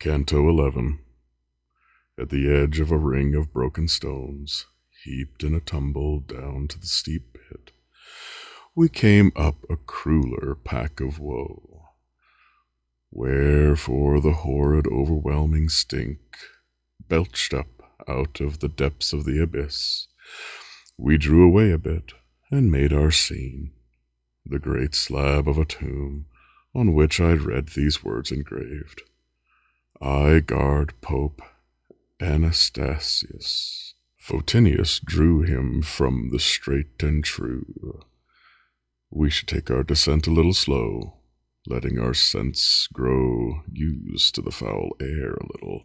Canto 11. At the edge of a ring of broken stones, heaped in a tumble down to the steep pit, we came up a crueler pack of woe. Wherefore the horrid overwhelming stink belched up out of the depths of the abyss, we drew away a bit and made our scene, the great slab of a tomb on which I read these words engraved: I guard Pope Anastasius. Photinius drew him from the straight and true. We should take our descent a little slow, letting our sense grow used to the foul air a little.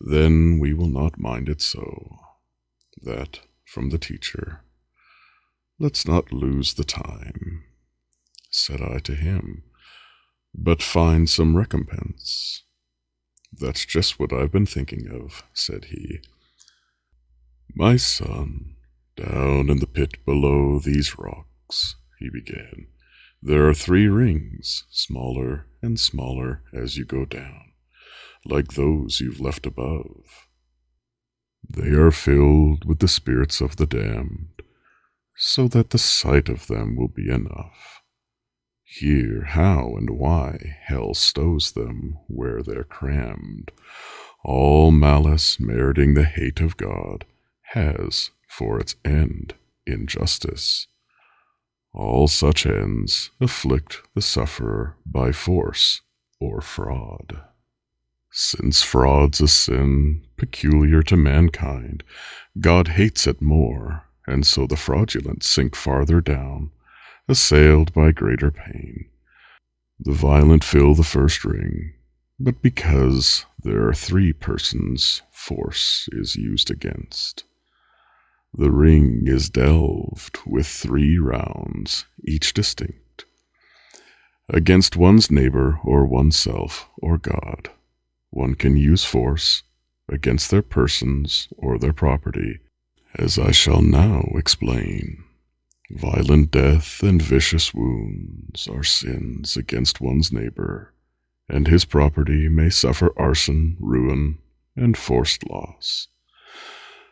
Then we will not mind it so. That from the teacher. Let's not lose the time, said I to him, but find some recompense. That's just what I've been thinking of, said he. My son, down in the pit below these rocks, he began, there are 3 rings, smaller and smaller as you go down, like those you've left above. They are filled with the spirits of the damned, so that the sight of them will be enough. Hear how and why hell stows them where they're crammed. All malice meriting the hate of God has for its end injustice. All such ends afflict the sufferer by force or fraud. Since fraud's a sin peculiar to mankind, God hates it more, and so the fraudulent sink farther down, assailed by greater pain. The violent fill the first ring, but because there are 3 persons, force is used against. The ring is delved with 3 rounds, each distinct, against one's neighbor or oneself or God. One can use force against their persons or their property, as I shall now explain. Violent death and vicious wounds are sins against one's neighbor, and his property may suffer arson, ruin, and forced loss.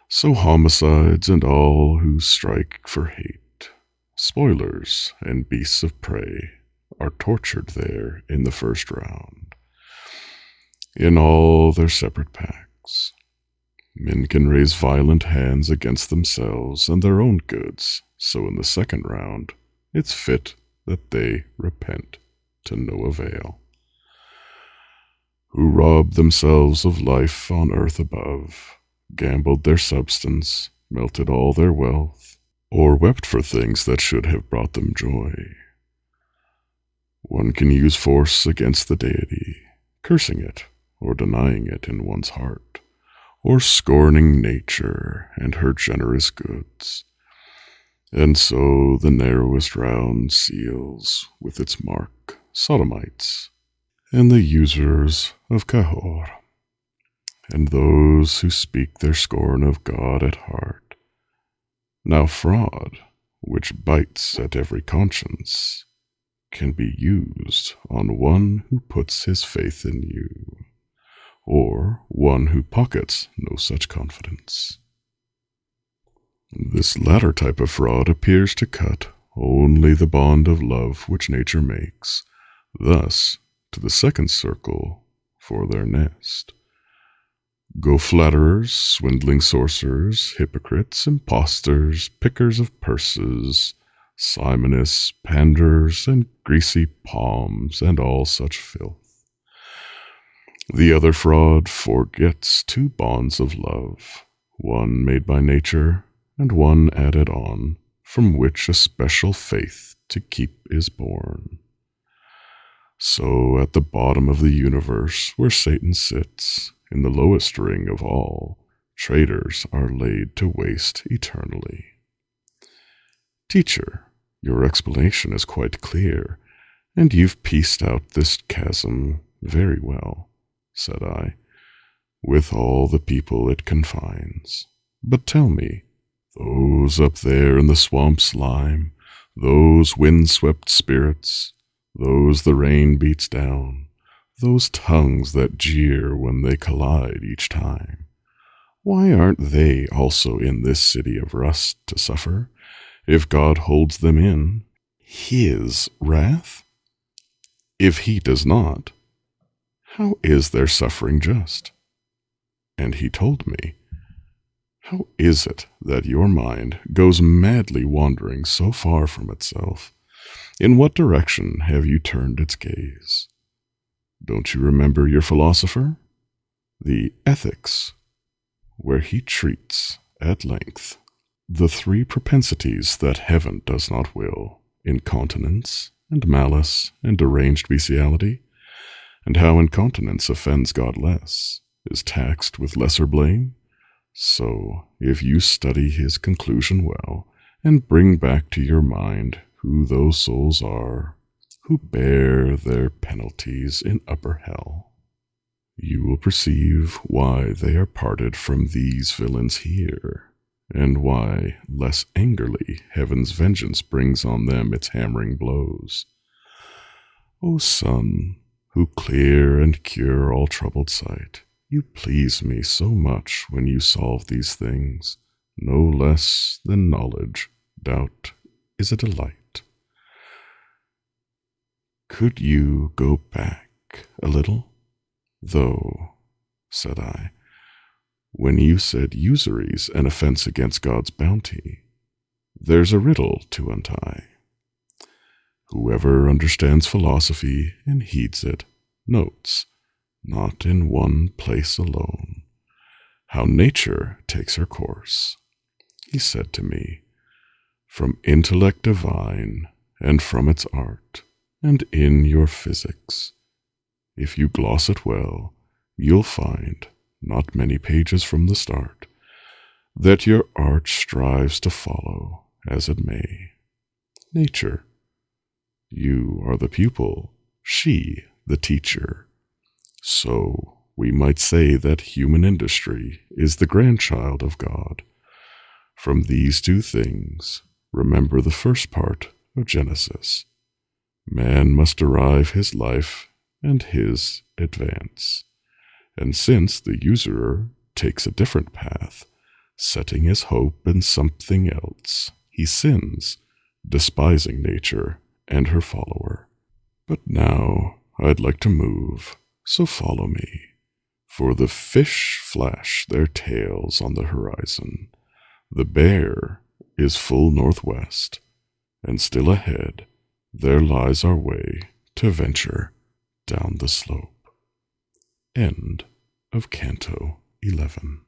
So homicides and all who strike for hate, spoilers and beasts of prey, are tortured there in the first round. In all their separate packs, men can raise violent hands against themselves and their own goods, so in the second round, it's fit that they repent to no avail. Who robbed themselves of life on earth above, gambled their substance, melted all their wealth, or wept for things that should have brought them joy. One can use force against the deity, cursing it or denying it in one's heart, or scorning nature and her generous goods. And so the narrowest round seals with its mark sodomites, and the users of Cahor, and those who speak their scorn of God at heart. Now fraud, which bites at every conscience, can be used on one who puts his faith in you, or one who pockets no such confidence. This latter type of fraud appears to cut only the bond of love which nature makes, thus to the second circle for their nest. Go flatterers, swindling sorcerers, hypocrites, impostors, pickers of purses, simonists, panderers, and greasy palms, and all such filth. The other fraud forgets 2 bonds of love, one made by nature, and one added on, from which a special faith to keep is born. So at the bottom of the universe, where Satan sits, in the lowest ring of all, traitors are laid to waste eternally. Teacher, your explanation is quite clear, and you've pieced out this chasm very well, said I, with all the people it confines. But tell me, those up there in the swamp slime, those wind-swept spirits, those the rain beats down, Those tongues that jeer when they collide each time, why aren't they also in this city of rust to suffer, if God holds them in his wrath? If he does not, how is their suffering just? And he told me, how is it that your mind goes madly wandering so far from itself? In what direction have you turned its gaze? Don't you remember your philosopher? The Ethics, where he treats, at length, the three propensities that heaven does not will, incontinence, and malice, and deranged bestiality, and how incontinence offends God less, is taxed with lesser blame? So, if you study his conclusion well, and bring back to your mind who those souls are who bear their penalties in upper hell, you will perceive why they are parted from these villains here, and why less angrily heaven's vengeance brings on them its hammering blows. O Son, who clear and cure all troubled sight, you please me so much when you solve these things. No less than knowledge, doubt is a delight. Could you go back a little? Though, said I, when you said usury's an offense against God's bounty, there's a riddle to untie. Whoever understands philosophy and heeds it notes, not in one place alone, how nature takes her course. He said to me, from intellect divine and from its art, and in your physics, if you gloss it well, you'll find, not many pages from the start, that your art strives to follow as it may. Nature, you are the pupil, she the teacher. So we might say that human industry is the grandchild of God. From these two things, remember the first part of Genesis. Man must derive his life and his advance. And since the usurer takes a different path, setting his hope in something else, he sins, despising nature and her follower. But now I'd like to move, so follow me, for the fish flash their tails on the horizon. The bear is full northwest, and still ahead there lies our way to venture down the slope. End of Canto 11.